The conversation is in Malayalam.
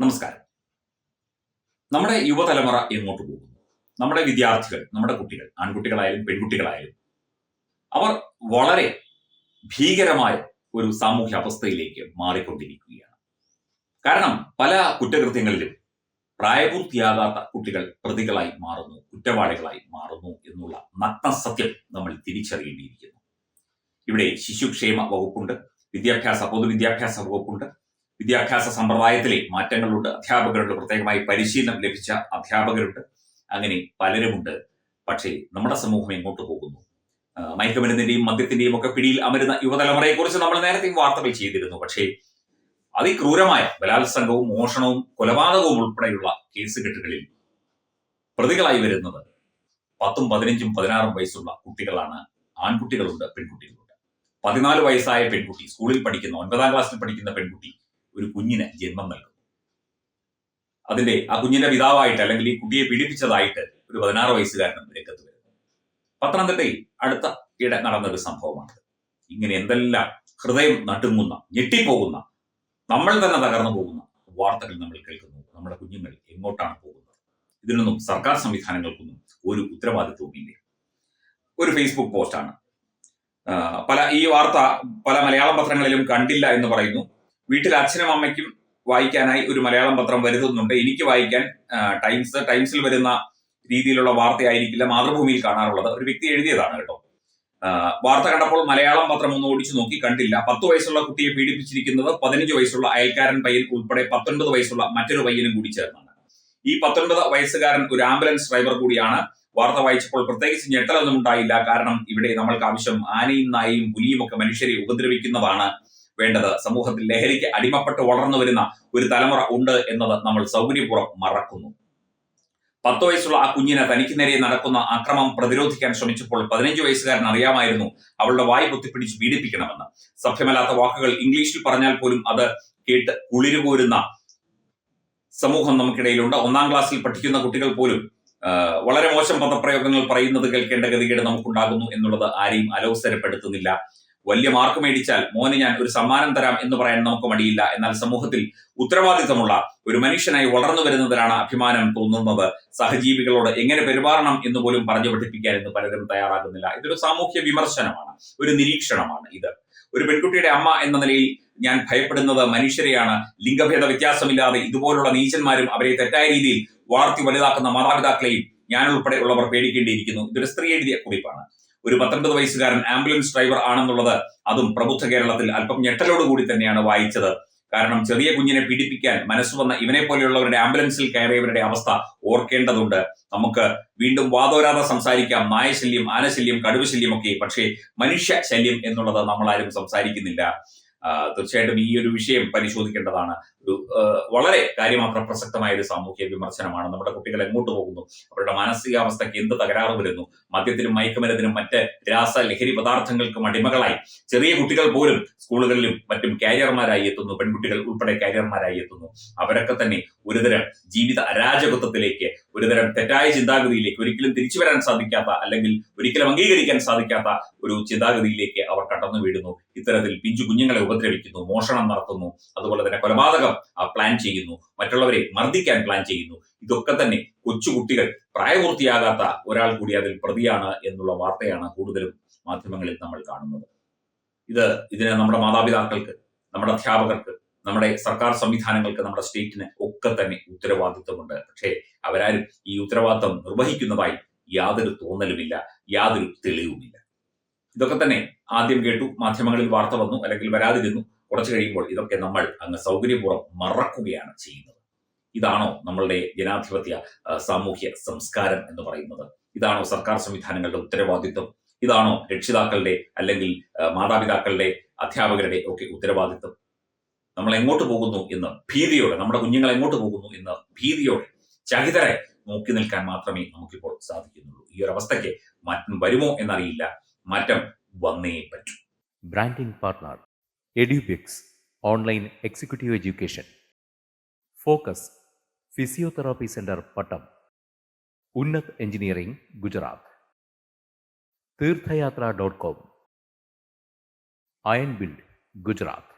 നമസ്കാരം. നമ്മുടെ യുവതലമുറ എങ്ങോട്ട് പോകുന്നു? നമ്മുടെ വിദ്യാർത്ഥികൾ, നമ്മുടെ കുട്ടികൾ, ആൺകുട്ടികളായാലും പെൺകുട്ടികളായാലും അവർ വളരെ ഭീകരമായ ഒരു സാമൂഹ്യ അവസ്ഥയിലേക്ക് മാറിക്കൊണ്ടിരിക്കുകയാണ്. കാരണം പല കുറ്റകൃത്യങ്ങളിലും പ്രായപൂർത്തിയാകാത്ത കുട്ടികൾ പ്രതികളായി മാറുന്നു, കുറ്റവാളികളായി മാറുന്നു എന്നുള്ള നഗ്ന സത്യം നമ്മൾ തിരിച്ചറിയേണ്ടിയിരിക്കുന്നു. ഇവിടെ ശിശുക്ഷേമ വകുപ്പുണ്ട്, പൊതുവിദ്യാഭ്യാസ വകുപ്പുണ്ട്, വിദ്യാഭ്യാസ സമ്പ്രദായത്തിലെ മാറ്റങ്ങളുണ്ട്, അധ്യാപകരുണ്ട്, പ്രത്യേകമായി പരിശീലനം ലഭിച്ച അധ്യാപകരുണ്ട്, അങ്ങനെ പലരുമുണ്ട്. പക്ഷേ നമ്മുടെ സമൂഹം എങ്ങോട്ട് പോകുന്നു? മയക്കുമരുന്നിന്റെയും മദ്യത്തിന്റെയും ഒക്കെ പിടിയിൽ അമരുന്ന യുവതലമുറയെ കുറിച്ച് നമ്മൾ നേരത്തെ വാർത്തകൾ ചെയ്തിരുന്നു. പക്ഷേ അതിക്രൂരമായ ബലാത്സംഗവും മോഷണവും കൊലപാതകവും ഉൾപ്പെടെയുള്ള കേസുകെട്ടുകളിൽ പ്രതികളായി വരുന്നത് 10, 15, 16 വയസ്സുള്ള കുട്ടികളാണ്. ആൺകുട്ടികളുണ്ട്, പെൺകുട്ടികളുണ്ട്. 14 വയസ്സായ പെൺകുട്ടി, സ്കൂളിൽ പഠിക്കുന്ന 9ാം ക്ലാസ്സിൽ പഠിക്കുന്ന പെൺകുട്ടി ഒരു കുഞ്ഞിന് ജന്മം നൽകുന്നു. ആ കുഞ്ഞിന്റെ പിതാവായിട്ട് അല്ലെങ്കിൽ ഈ കുട്ടിയെ പീഡിപ്പിച്ചതായിട്ട് ഒരു 16 വയസ്സുകാരനും രംഗത്ത് വരുന്നു. പത്തനംതിട്ടയിൽ അടുത്ത ഇടെ നടന്ന ഒരു സംഭവമാണ്. ഇങ്ങനെ എന്തെല്ലാം ഹൃദയം നടുങ്ങുന്ന, ഞെട്ടിപ്പോകുന്ന, നമ്മൾ തന്നെ തകർന്നു പോകുന്ന വാർത്തകൾ നമ്മൾ കേൾക്കുന്നു. നമ്മുടെ കുഞ്ഞുങ്ങൾ എങ്ങോട്ടാണ് പോകുന്നത്? ഇതിനൊന്നും സർക്കാർ സംവിധാനങ്ങൾക്കൊന്നും ഒരു ഉത്തരവാദിത്വവും ഇല്ല. ഒരു ഫേസ്ബുക്ക് പോസ്റ്റാണ്. ഈ വാർത്ത പല മലയാളം പത്രങ്ങളിലും കണ്ടില്ല എന്ന് പറയുന്നു. വീട്ടിൽ അച്ഛനും അമ്മയ്ക്കും വായിക്കാനായി ഒരു മലയാളം പത്രം വരുത്തുന്നുണ്ട്. എനിക്ക് വായിക്കാൻ ടൈംസിൽ വരുന്ന രീതിയിലുള്ള വാർത്തയായിരിക്കില്ല മാതൃഭൂമിയിൽ കാണാറുള്ളത്. ഒരു വ്യക്തി എഴുതിയതാണ് കേട്ടോ. വാർത്ത കണ്ടപ്പോൾ മലയാളം പത്രം ഒന്ന് ഓടിച്ചു നോക്കി, കണ്ടില്ല. 10 വയസ്സുള്ള കുട്ടിയെ പീഡിപ്പിച്ചിരിക്കുന്നത് 15 വയസ്സുള്ള അയൽക്കാരൻ പയ്യൻ ഉൾപ്പെടെ 19 വയസ്സുള്ള മറ്റൊരു പയ്യനും കൂടി ചേർന്നാണ്. ഈ 19 വയസ്സുകാരൻ ഒരു ആംബുലൻസ് ഡ്രൈവർ കൂടിയാണ്. വാർത്ത വായിച്ചപ്പോൾ പ്രത്യേകിച്ച് ഞെട്ടലൊന്നും ഉണ്ടായില്ല. കാരണം ഇവിടെ നമ്മൾക്ക് ആവശ്യം ആനയും നായയും പുലിയും ഒക്കെ മനുഷ്യരെ ഉപദ്രവിക്കുന്നതാണ് വേണ്ടത്. സമൂഹത്തിൽ ലഹരിക്ക് അടിമപ്പെട്ട് വളർന്നു വരുന്ന ഒരു തലമുറ ഉണ്ട് എന്നത് നമ്മൾ സൗകര്യപൂർവ്വം മറക്കുന്നു. 10 വയസ്സുള്ള ആ കുഞ്ഞിനെ തനിക്ക് നേരെ നടക്കുന്ന അക്രമം പ്രതിരോധിക്കാൻ ശ്രമിച്ചപ്പോൾ 15 വയസ്സുകാരൻ അറിയാമായിരുന്നു അവളുടെ വായ് പൊത്തിപ്പിടിച്ച് പീഡിപ്പിക്കണമെന്ന്. സഭ്യമല്ലാത്ത വാക്കുകൾ ഇംഗ്ലീഷിൽ പറഞ്ഞാൽ പോലും അത് കേട്ട് കുളിരുപോരുന്ന സമൂഹം നമുക്കിടയിലുണ്ട്. 1ാം ക്ലാസ്സിൽ പഠിക്കുന്ന കുട്ടികൾ പോലും വളരെ മോശം പദപ്രയോഗങ്ങൾ പറയുന്നത് കേൾക്കേണ്ട ഗതികേട് നമുക്കുണ്ടാകുന്നു എന്നുള്ളത് ആരെയും അലോസരപ്പെടുത്തുന്നില്ല. വലിയ മാർക്ക് മേടിച്ചാൽ മോന് ഞാൻ ഒരു സമ്മാനം തരാം എന്ന് പറയാൻ നമുക്ക് മടിയില്ല. എന്നാൽ സമൂഹത്തിൽ ഉത്തരവാദിത്തമുള്ള ഒരു മനുഷ്യനായി വളർന്നു വരുന്നതിനാണ് അഭിമാനം തോന്നുന്നത്. സഹജീവികളോട് എങ്ങനെ പെരുമാറണം എന്ന് പോലും പറഞ്ഞു പഠിപ്പിക്കാൻ ഇന്ന് പലരും തയ്യാറാകുന്നില്ല. ഇതൊരു സാമൂഹ്യ വിമർശനമാണ്, ഒരു നിരീക്ഷണമാണ്. ഇത് ഒരു പെൺകുട്ടിയുടെ അമ്മ എന്ന നിലയിൽ ഞാൻ ഭയപ്പെടുന്നത് മനുഷ്യരെയാണ്. ലിംഗഭേദ വ്യത്യാസമില്ലാതെ ഇതുപോലുള്ള നീചന്മാരും അവരെ തെറ്റായ രീതിയിൽ വളർത്തി വലുതാക്കുന്ന മാതാപിതാക്കളെയും ഞാൻ ഉൾപ്പെടെ ഉള്ളവർ പേടിക്കേണ്ടിയിരിക്കുന്നു. ഇതൊരു സ്ത്രീ എഴുതിയ കുറിപ്പാണ്. ഒരു 19 വയസ്സുകാരൻ ആംബുലൻസ് ഡ്രൈവർ ആണെന്നുള്ളത് അതും പ്രബുദ്ധ കേരളത്തിൽ അല്പം ഞെട്ടലോടുകൂടി തന്നെയാണ് വായിച്ചത്. കാരണം ചെറിയ കുഞ്ഞിനെ പീഡിപ്പിക്കാൻ മനസ്സ് വന്ന ഇവനെ പോലെയുള്ളവരുടെ ആംബുലൻസിൽ കയറിയവരുടെ അവസ്ഥ ഓർക്കേണ്ടതുണ്ട്. നമുക്ക് വീണ്ടും വാദോരാതെ സംസാരിക്കാം. നായശല്യം, ആനശല്യം, കടുവശല്യം ഒക്കെ. പക്ഷേ മനുഷ്യ ശല്യം എന്നുള്ളത് നമ്മളാരും സംസാരിക്കുന്നില്ല. തീർച്ചയായിട്ടും ഈ ഒരു വിഷയം പരിശോധിക്കേണ്ടതാണ്. ഒരു വളരെ കാര്യമാത്ര പ്രസക്തമായ ഒരു സാമൂഹ്യ വിമർശനമാണ്. നമ്മുടെ കുട്ടികൾ എങ്ങോട്ട് പോകുന്നു? അവരുടെ മാനസികാവസ്ഥയ്ക്ക് എന്ത് തകരാറ് വരുന്നു? മദ്യത്തിനും മയക്കുമരുന്നിനും മറ്റ് ലഹരി പദാർത്ഥങ്ങൾക്കും അടിമകളായി ചെറിയ കുട്ടികൾ പോലും സ്കൂളുകളിലും മറ്റും കാരിയർമാരായി എത്തുന്നു. പെൺകുട്ടികൾ ഉൾപ്പെടെ കാരിയർമാരായി എത്തുന്നു. അവരൊക്കെ തന്നെ ഒരുതരം ജീവിത അരാജകത്വത്തിലേക്ക്, ഒരുതരം തെറ്റായ ചിന്താഗതിയിലേക്ക്, ഒരിക്കലും തിരിച്ചു വരാൻ സാധിക്കാത്ത അല്ലെങ്കിൽ ഒരിക്കലും അംഗീകരിക്കാൻ സാധിക്കാത്ത ഒരു ചിന്താഗതിയിലേക്ക് അവർ കടന്നു വീഴുന്നു. ഇത്തരത്തിൽ പിഞ്ചു കുഞ്ഞുങ്ങളെ ഉപദ്രവിക്കുന്നു, മോഷണം നടത്തുന്നു, അതുപോലെ തന്നെ കൊലപാതകം പ്ലാൻ ചെയ്യുന്നു, മറ്റുള്ളവരെ മർദ്ദിക്കാൻ പ്ലാൻ ചെയ്യുന്നു. ഇതൊക്കെ തന്നെ കൊച്ചുകുട്ടികൾ, പ്രായപൂർത്തിയാകാത്ത ഒരാൾ കൂടി അതിൽ പ്രതിയാണ് എന്നുള്ള വാർത്തയാണ് കൂടുതലും മാധ്യമങ്ങളിൽ നമ്മൾ കാണുന്നത്. ഇതിന് നമ്മുടെ മാതാപിതാക്കൾക്ക്, നമ്മുടെ അധ്യാപകർക്ക്, നമ്മുടെ സർക്കാർ സംവിധാനങ്ങൾക്ക്, നമ്മുടെ സ്റ്റേറ്റിന് ഒക്കെ തന്നെ ഉത്തരവാദിത്വമുണ്ട്. പക്ഷേ അവരാരും ഈ ഉത്തരവാദിത്വം നിർവഹിക്കുന്നതായി യാതൊരു തോന്നലുമില്ല, യാതൊരു തെളിവുമില്ല. ഇതൊക്കെ തന്നെ ആദ്യം കേട്ടു, മാധ്യമങ്ങളിൽ വാർത്ത വന്നു, അല്ലെങ്കിൽ വരാതിരുന്നു. കുറച്ചു കഴിയുമ്പോൾ ഇതൊക്കെ നമ്മൾ അങ്ങ് സൗകര്യപൂർവ്വം മറക്കുകയാണ് ചെയ്യുന്നത്. ഇതാണോ നമ്മളുടെ ജനാധിപത്യ സാമൂഹ്യ സംസ്കാരം എന്ന് പറയുന്നത്? ഇതാണോ സർക്കാർ സംവിധാനങ്ങളുടെ ഉത്തരവാദിത്വം? ഇതാണോ രക്ഷിതാക്കളുടെ അല്ലെങ്കിൽ മാതാപിതാക്കളുടെ, അധ്യാപകരുടെ ഒക്കെ ഉത്തരവാദിത്വം? നമ്മൾ എങ്ങോട്ട് പോകുന്നു എന്ന് ഭീതിയോടെ, നമ്മുടെ കുഞ്ഞുങ്ങൾ എങ്ങോട്ട് പോകുന്നു എന്ന് ഭീതിയോടെ, ചകിതരെ നോക്കി നിൽക്കാൻ മാത്രമേ നമുക്കിപ്പോൾ സാധിക്കുന്നുള്ളൂ. ഈ ഒരു അവസ്ഥയ്ക്ക് മാറ്റം വരുമോ എന്നറിയില്ല. മാറ്റം വന്നേ പറ്റൂ. Branding partner Edubix online executive education, focus physiotherapy centre Pattom, Unnat engineering Gujarat, തീർത്ഥയാത്ര.com, അയൺ ബിൽഡ് ഗുജറാത്ത്.